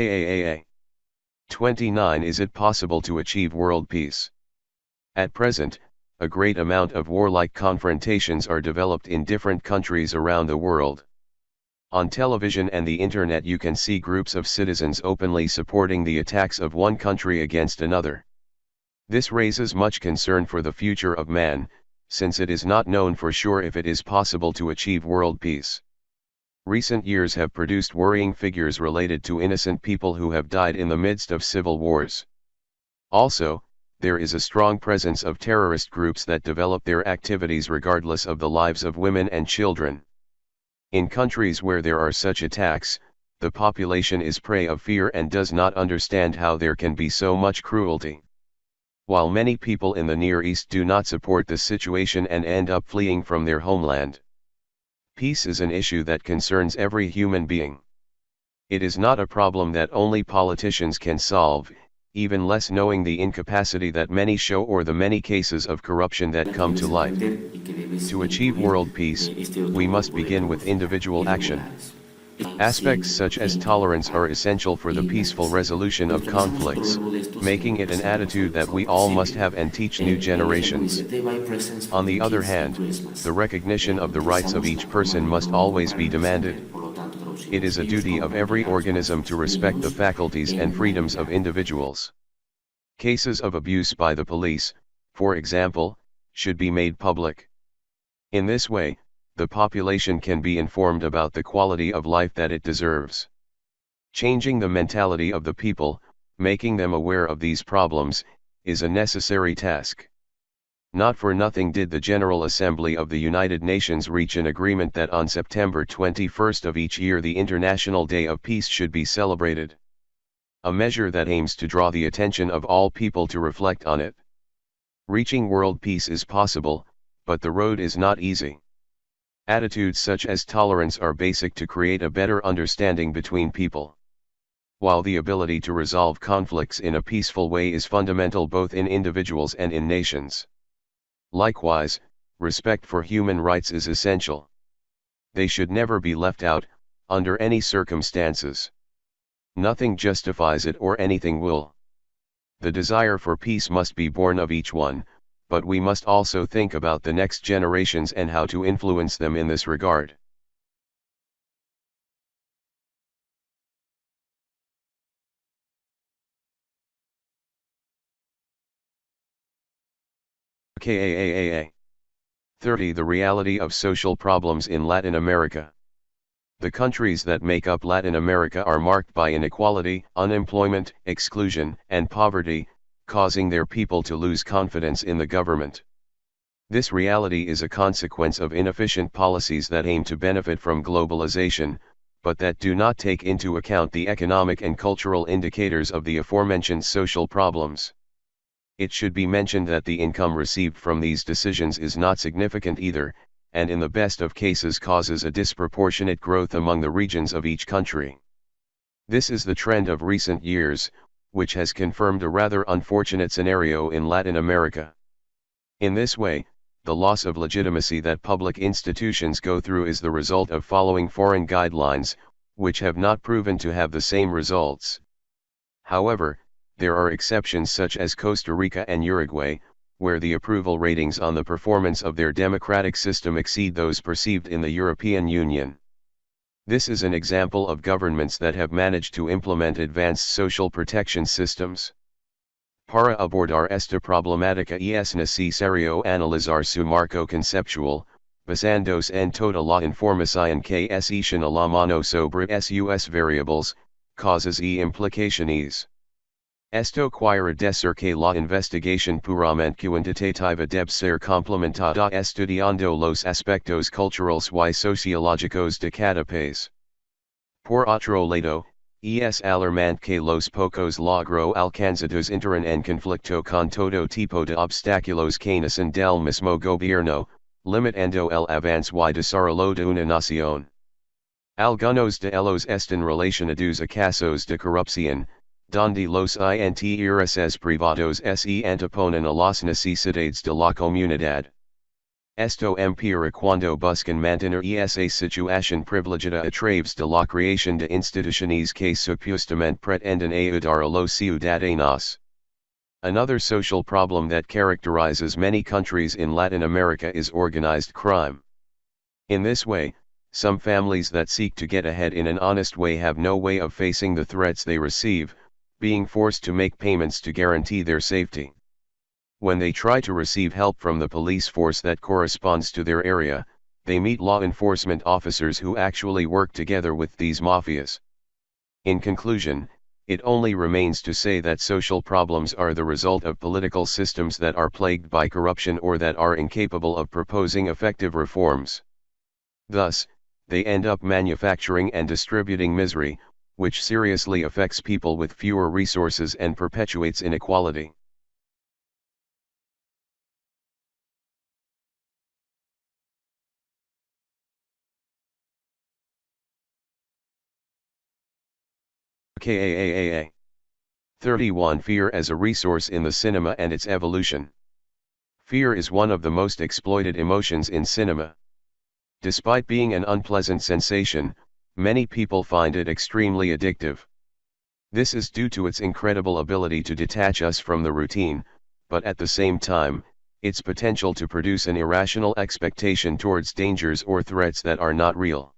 AAAA. 29. Is it possible to achieve world peace? At present, a great amount of warlike confrontations are developed in different countries around the world. On television and the internet you can see groups of citizens openly supporting the attacks of one country against another. This raises much concern for the future of man, since it is not known for sure if it is possible to achieve world peace. Recent years have produced worrying figures related to innocent people who have died in the midst of civil wars. Also, there is a strong presence of terrorist groups that develop their activities regardless of the lives of women and children. In countries where there are such attacks, the population is prey of fear and does not understand how there can be so much cruelty. While many people in the Near East do not support the situation and end up fleeing from their homeland. Peace is an issue that concerns every human being. It is not a problem that only politicians can solve, even less knowing the incapacity that many show or the many cases of corruption that come to light. To achieve world peace, we must begin with individual action. Aspects such as tolerance are essential for the peaceful resolution of conflicts, making it an attitude that we all must have and teach new generations. On the other hand, the recognition of the rights of each person must always be demanded. It is a duty of every organism to respect the faculties and freedoms of individuals. Cases of abuse by the police, for example, should be made public. In this way, the population can be informed about the quality of life that it deserves. Changing the mentality of the people, making them aware of these problems, is a necessary task. Not for nothing did the General Assembly of the United Nations reach an agreement that on September 21 of each year the International Day of Peace should be celebrated. A measure that aims to draw the attention of all people to reflect on it. Reaching world peace is possible, but the road is not easy. Attitudes such as tolerance are basic to create a better understanding between people. While the ability to resolve conflicts in a peaceful way is fundamental both in individuals and in nations. Likewise, respect for human rights is essential. They should never be left out, under any circumstances. Nothing justifies it or anything will. The desire for peace must be born of each one, but we must also think about the next generations and how to influence them in this regard. KAAA. 30. The reality of social problems in Latin America. The countries that make up Latin America are marked by inequality, unemployment, exclusion, and poverty, causing their people to lose confidence in the government. This reality is a consequence of inefficient policies that aim to benefit from globalization, but that do not take into account the economic and cultural indicators of the aforementioned social problems. It should be mentioned that the income received from these decisions is not significant either, and in the best of cases causes a disproportionate growth among the regions of each country. This is the trend of recent years, which has confirmed a rather unfortunate scenario in Latin America. In this way, the loss of legitimacy that public institutions go through is the result of following foreign guidelines, which have not proven to have the same results. However, there are exceptions such as Costa Rica and Uruguay, where the approval ratings on the performance of their democratic system exceed those perceived in the European Union. This is an example of governments that have managed to implement advanced social protection systems. Para abordar esta problemática es necesario analizar su marco conceptual, basándose en toda la información que existe a la mano sobre sus variables, causas y implicaciones. Esto quiere decir que la investigación puramente cuantitativa debe ser complementada estudiando los aspectos culturales y sociológicos de cada país. Por otro lado, es alarmante que los pocos logros alcanzados entran en conflicto con todo tipo de obstáculos que nacen del mismo gobierno, limitando el avance y desarrollo de una nación. Algunos de ellos están relacionados a casos de corrupción, donde los intereses privados se anteponen a las necesidades de la comunidad. Esto empira quando buscan mantener esa situación privilegiada a través de la creación de instituciones que supostamente pretenden ayudar a los ciudadanos. Another social problem that characterizes many countries in Latin America is organized crime. In this way, some families that seek to get ahead in an honest way have no way of facing the threats they receive, being forced to make payments to guarantee their safety. When they try to receive help from the police force that corresponds to their area, they meet law enforcement officers who actually work together with these mafias. In conclusion, it only remains to say that social problems are the result of political systems that are plagued by corruption or that are incapable of proposing effective reforms. Thus, they end up manufacturing and distributing misery, which seriously affects people with fewer resources and perpetuates inequality. KAAAA 31 Fear as a resource in the cinema and its evolution. Fear is one of the most exploited emotions in cinema. Despite being an unpleasant sensation, many people find it extremely addictive. This is due to its incredible ability to detach us from the routine, but at the same time, its potential to produce an irrational expectation towards dangers or threats that are not real.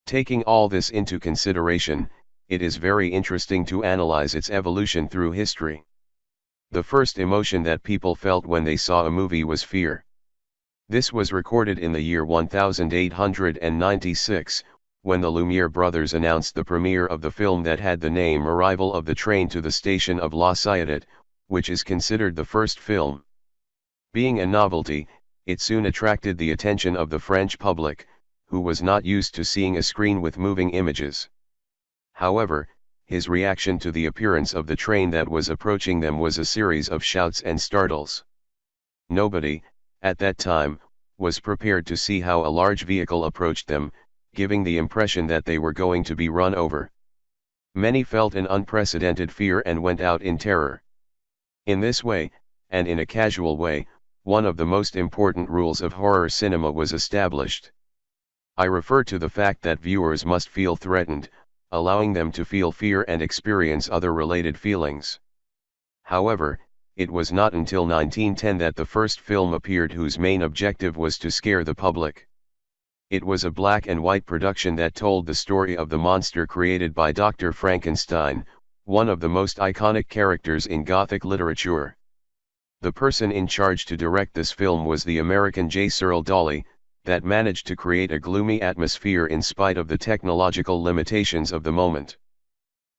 Taking all this into consideration, it is very interesting to analyze its evolution through history. The first emotion that people felt when they saw a movie was fear. This was recorded in the year 1896, when the Lumiere brothers announced the premiere of the film that had the name Arrival of the Train to the Station of La Ciotat, which is considered the first film. Being a novelty, it soon attracted the attention of the French public, who was not used to seeing a screen with moving images. However, his reaction to the appearance of the train that was approaching them was a series of shouts and startles. Nobody, at that time, was prepared to see how a large vehicle approached them, giving the impression that they were going to be run over. Many felt an unprecedented fear and went out in terror. In this way, and in a casual way, one of the most important rules of horror cinema was established. I refer to the fact that viewers must feel threatened, allowing them to feel fear and experience other related feelings. However, it was not until 1910 that the first film appeared whose main objective was to scare the public. It was a black and white production that told the story of the monster created by Dr. Frankenstein, one of the most iconic characters in Gothic literature. The person in charge to direct this film was the American J. Searle Dawley, that managed to create a gloomy atmosphere in spite of the technological limitations of the moment.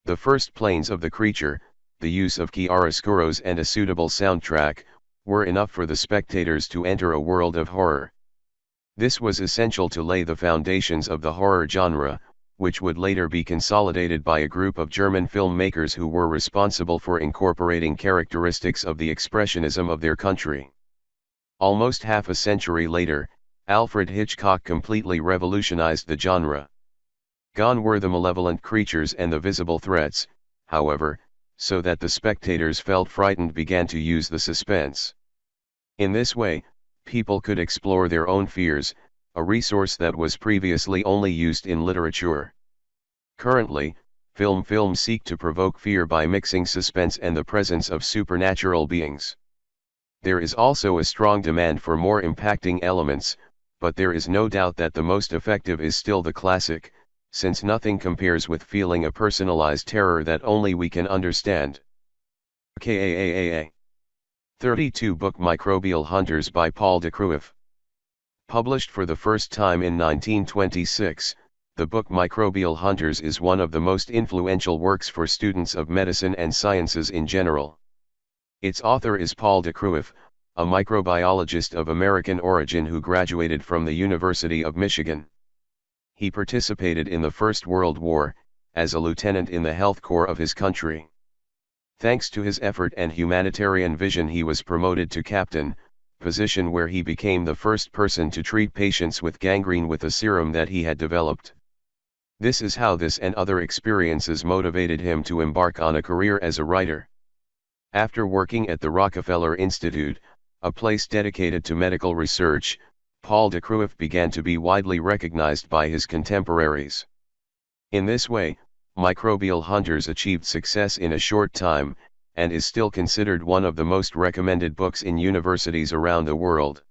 The first planes of the creature, the use of chiaroscuros and a suitable soundtrack, were enough for the spectators to enter a world of horror. This was essential to lay the foundations of the horror genre, which would later be consolidated by a group of German filmmakers who were responsible for incorporating characteristics of the expressionism of their country. Almost half a century later, Alfred Hitchcock completely revolutionized the genre. Gone were the malevolent creatures and the visible threats, however, so that the spectators felt frightened began to use the suspense. In this way, people could explore their own fears, a resource that was previously only used in literature. Currently, films seek to provoke fear by mixing suspense and the presence of supernatural beings. There is also a strong demand for more impacting elements, but there is no doubt that the most effective is still the classic, since nothing compares with feeling a personalized terror that only we can understand. KAAAA 32 Book Microbial Hunters by Paul de Cruyff. Published for the first time in 1926, the book Microbial Hunters is one of the most influential works for students of medicine and sciences in general. Its author is Paul de Cruyff, a microbiologist of American origin who graduated from the University of Michigan. He participated in the First World War, as a lieutenant in the health corps of his country. Thanks to his effort and humanitarian vision, he was promoted to captain, position where he became the first person to treat patients with gangrene with a serum that he had developed. This is how this and other experiences motivated him to embark on a career as a writer. After working at the Rockefeller Institute, a place dedicated to medical research, Paul de Cruyff began to be widely recognized by his contemporaries. In this way, Microbial Hunters achieved success in a short time, and is still considered one of the most recommended books in universities around the world.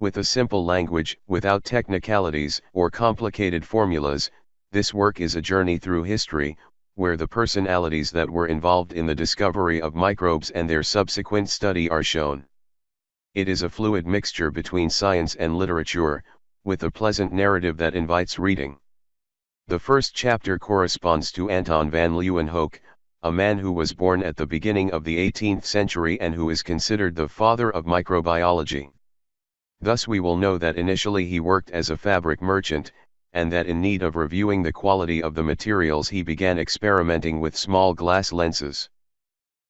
With a simple language, without technicalities or complicated formulas, this work is a journey through history, where the personalities that were involved in the discovery of microbes and their subsequent study are shown. It is a fluid mixture between science and literature, with a pleasant narrative that invites reading. The first chapter corresponds to Anton van Leeuwenhoek, a man who was born at the beginning of the 18th century and who is considered the father of microbiology. Thus we will know that initially he worked as a fabric merchant, and that in need of reviewing the quality of the materials he began experimenting with small glass lenses.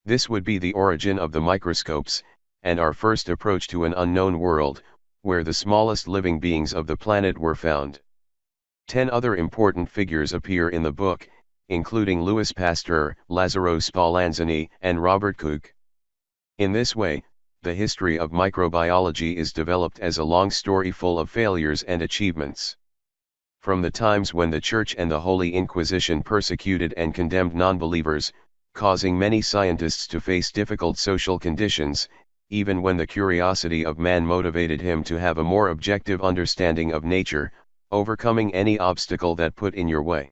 This would be the origin of the microscopes, and our first approach to an unknown world, where the smallest living beings of the planet were found. 10 other important figures appear in the book, including Louis Pasteur, Lazzaro Spallanzani, and Robert Koch. In this way, the history of microbiology is developed as a long story full of failures and achievements. From the times when the Church and the Holy Inquisition persecuted and condemned non-believers, causing many scientists to face difficult social conditions, even when the curiosity of man motivated him to have a more objective understanding of nature, overcoming any obstacle that put in your way.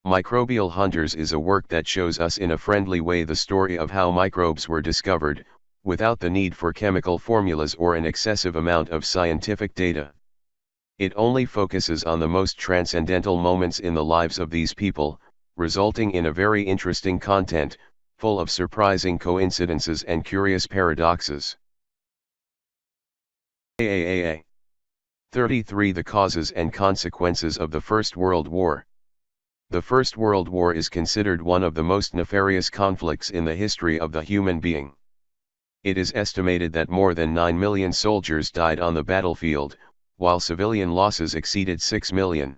Microbial Hunters is a work that shows us in a friendly way the story of how microbes were discovered, without the need for chemical formulas or an excessive amount of scientific data. It only focuses on the most transcendental moments in the lives of these people, resulting in a very interesting content, full of surprising coincidences and curious paradoxes. 33. The causes and consequences of the First World War. The First World War is considered one of the most nefarious conflicts in the history of the human being. It is estimated that more than 9 million soldiers died on the battlefield, while civilian losses exceeded 6 million.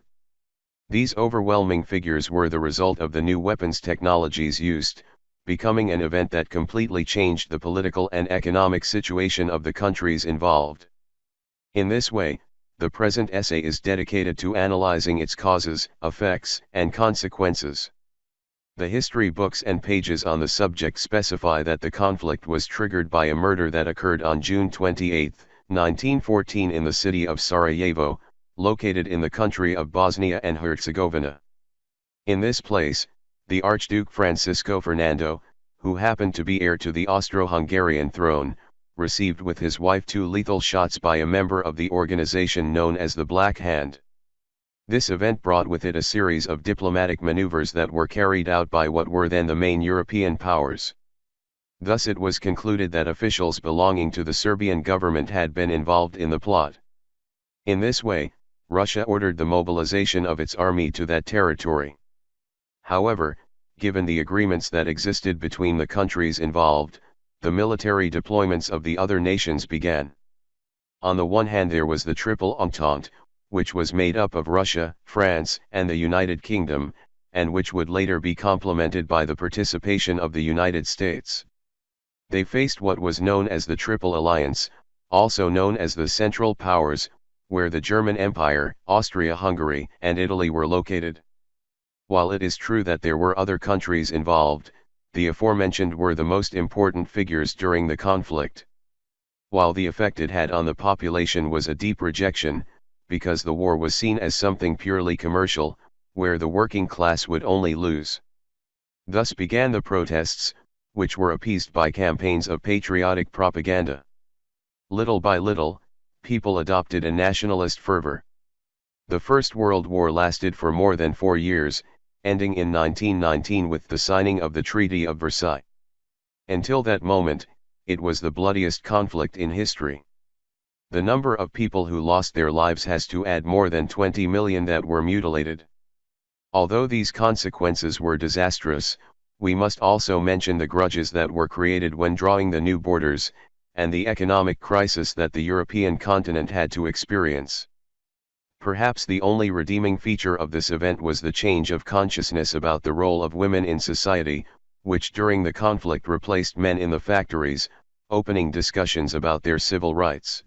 These overwhelming figures were the result of the new weapons technologies used, becoming an event that completely changed the political and economic situation of the countries involved. In this way, the present essay is dedicated to analyzing its causes, effects, and consequences. The history books and pages on the subject specify that the conflict was triggered by a murder that occurred on June 28, 1914 in the city of Sarajevo, located in the country of Bosnia and Herzegovina. In this place, the Archduke Francisco Fernando, who happened to be heir to the Austro-Hungarian throne, received with his wife 2 lethal shots by a member of the organization known as the Black Hand. This event brought with it a series of diplomatic maneuvers that were carried out by what were then the main European powers. Thus it was concluded that officials belonging to the Serbian government had been involved in the plot. In this way, Russia ordered the mobilization of its army to that territory. However, given the agreements that existed between the countries involved, the military deployments of the other nations began. On the one hand there was the Triple Entente, which was made up of Russia, France, and the United Kingdom, and which would later be complemented by the participation of the United States. They faced what was known as the Triple Alliance, also known as the Central Powers, where the German Empire, Austria-Hungary, and Italy were located. While it is true that there were other countries involved, the aforementioned were the most important figures during the conflict. While the effect it had on the population was a deep rejection, because the war was seen as something purely commercial, where the working class would only lose. Thus began the protests, which were appeased by campaigns of patriotic propaganda. Little by little, people adopted a nationalist fervor. The First World War lasted for more than 4 years, ending in 1919 with the signing of the Treaty of Versailles. Until that moment, it was the bloodiest conflict in history. The number of people who lost their lives has to add more than 20 million that were mutilated. Although these consequences were disastrous, we must also mention the grudges that were created when drawing the new borders, and the economic crisis that the European continent had to experience. Perhaps the only redeeming feature of this event was the change of consciousness about the role of women in society, which during the conflict replaced men in the factories, opening discussions about their civil rights.